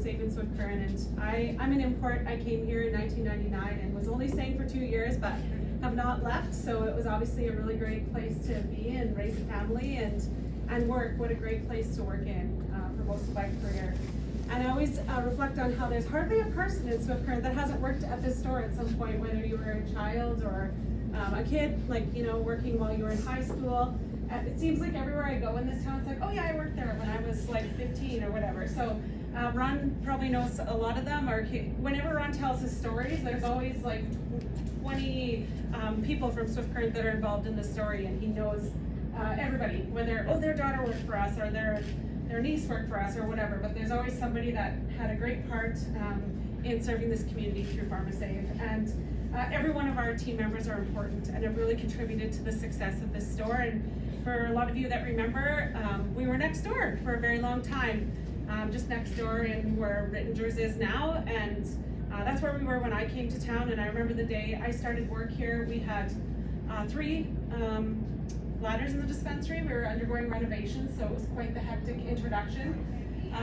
Pharmasave in Swift Current, and I'm an import. I came here in 1999 and was only staying for 2 years, but have not left. So it was obviously a really great place to be and raise a family and work. What a great place to work in for most of my career. And I always reflect on how there's hardly a person in Swift Current that hasn't worked at this store at some point, whether you were a child or a kid, like, you know, working while you were in high school. It seems like everywhere I go in this town, it's like, oh yeah, I worked there when I was like 15 or whatever. So Ron probably knows a lot of them, or whenever Ron tells his stories, there's always like 20 people from Swift Current that are involved in the story, and he knows everybody, whether, oh, their daughter worked for us, or their niece worked for us, or whatever, but there's always somebody that had a great part in serving this community through Pharmasave. And every one of our team members are important and have really contributed to the success of this store. And for a lot of you that remember, we were next door for a very long time, just next door in where Rittingers is now, and that's where we were when I came to town. And I remember the day I started work here, we had 3 ladders in the dispensary. We were undergoing renovations, so it was quite the hectic introduction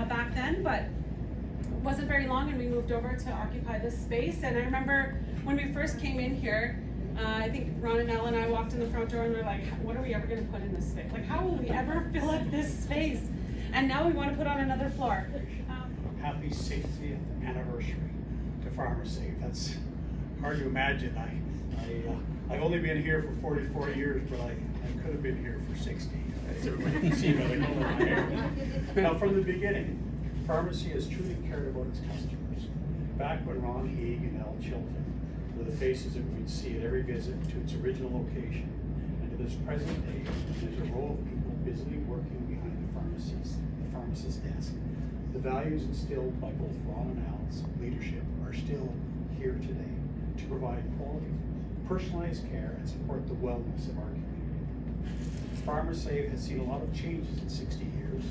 back then, but it wasn't very long and we moved over to occupy this space. And I remember when we first came in here, I think Ron and Elle and I walked in the front door and we were like, what are we ever going to put in this space? Like, how will we ever fill up this space? And now we want to put on another floor. Happy 60th anniversary to Pharmasave. That's hard to imagine. I've only been here for 44 years, but I could have been here for 60. As everybody can see by the color of my hair. Now, from the beginning, Pharmacy has truly cared about its customers. Back when Ron Heeg and Elle Chilton were the faces that we'd see at every visit to its original location, and to this present day, there's a row of people busily working behind the pharmacist's desk. The values instilled by both Ron and Al's leadership are still here today to provide quality, personalized care and support the wellness of our community. Pharmasave has seen a lot of changes in 60 years,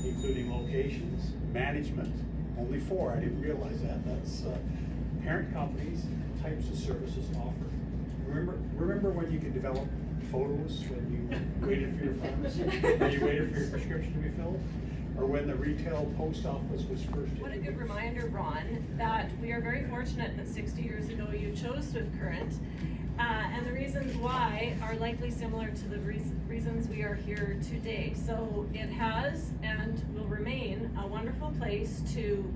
including locations, management, only 4, I didn't realize that. That's parent companies, types of services offered. Remember when you could develop photos when you waited for your pharmacy, when you waited for your prescription to be filled? Or when the retail post office was first. What a good reminder, Ron, that we are very fortunate that 60 years ago you chose Swift Current, and the reasons why are likely similar to the reasons we are here today. So it has and will remain a wonderful place to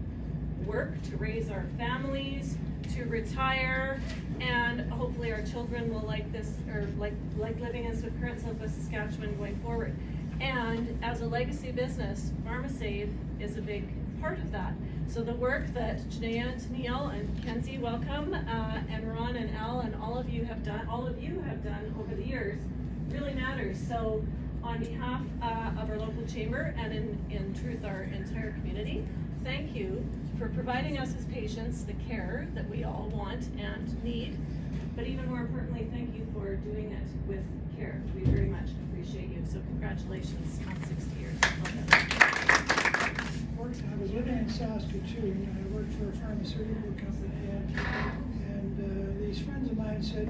work, to raise our families, to retire, and hopefully our children will like this, or like living in Swift Current, Southwest Saskatchewan going forward. And as a legacy business, Pharmasave is a big part of that. So the work that Janaea and Neil and Kenzie, welcome, and Ron and Elle and all of you have done over the years really matters. So on behalf of our local chamber and in truth our entire community, thank you for providing us as patients the care that we all want and need. But even more importantly, thank you for doing it with care. We very much appreciate you. So congratulations on 60 years. I was living in Saskatoon, and I worked for a pharmaceutical company, and these friends of mine said,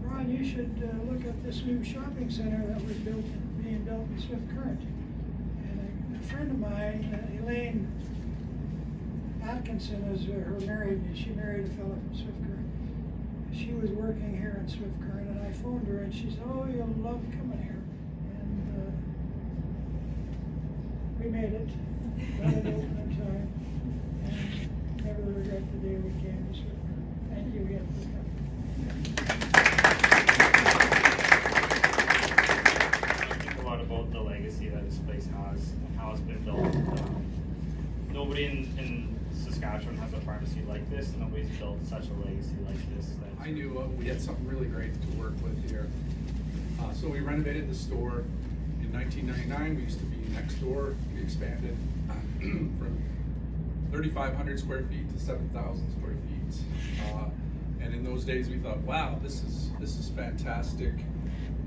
Ron, you should look at this new shopping center that was being built in Swift Current. And a friend of mine, Elaine Atkinson, is she married a fellow from Swift Current. She was working here in Swift Current, and I phoned her, and she said, oh, you'll love coming here. And we made it. Got it open in time, and never regret the day we came to Swift Current. Thank you again for coming. I think a lot about the legacy that this place has and how it's been built. Nobody in Saskatchewan has a pharmacy like this, and nobody's built such a legacy like this. I knew we had something really great to work with here. So we renovated the store in 1999. We used to be next door. We expanded from 3,500 square feet to 7,000 square feet. And in those days we thought, wow, this is fantastic.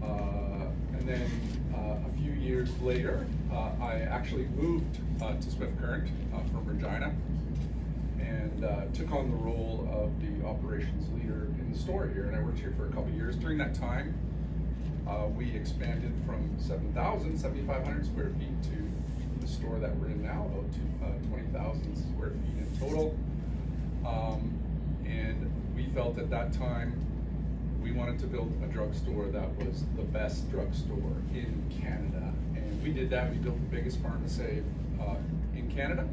And then a few years later, I actually moved to Swift Current from Regina, and took on the role of the operations leader in the store here. And I worked here for a couple of years. During that time, we expanded from 7,500 square feet to the store that we're in now, about 20,000 square feet in total. And we felt at that time we wanted to build a drugstore that was the best drugstore in Canada. And we did that. We built the biggest Pharmasave in Canada.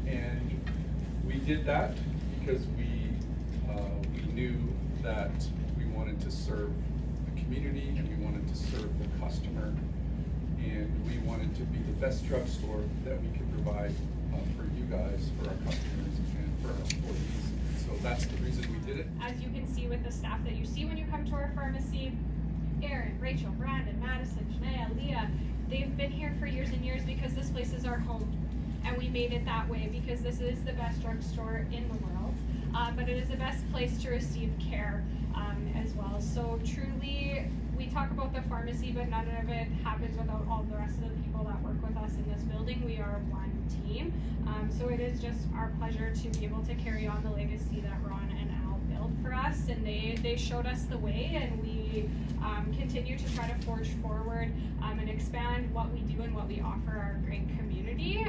And we did that because we knew that we wanted to serve the community and we wanted to serve the customer. And we wanted to be the best drugstore that we could provide for you guys, for our customers, and for our employees. So that's the reason we did it. As you can see with the staff that you see when you come to our pharmacy, Aaron, Rachel, Brandon, Madison, Shania, Leah, they've been here for years and years because this place is our home. And we made it that way because this is the best drugstore in the world. But it is the best place to receive care as well. So truly, we talk about the pharmacy, but none of it happens without all the rest of the people that work with us in this building. We are one team. So it is just our pleasure to be able to carry on the legacy that Ron and Al built for us. And they showed us the way, and we continue to try to forge forward and expand what we do and what we offer our great community.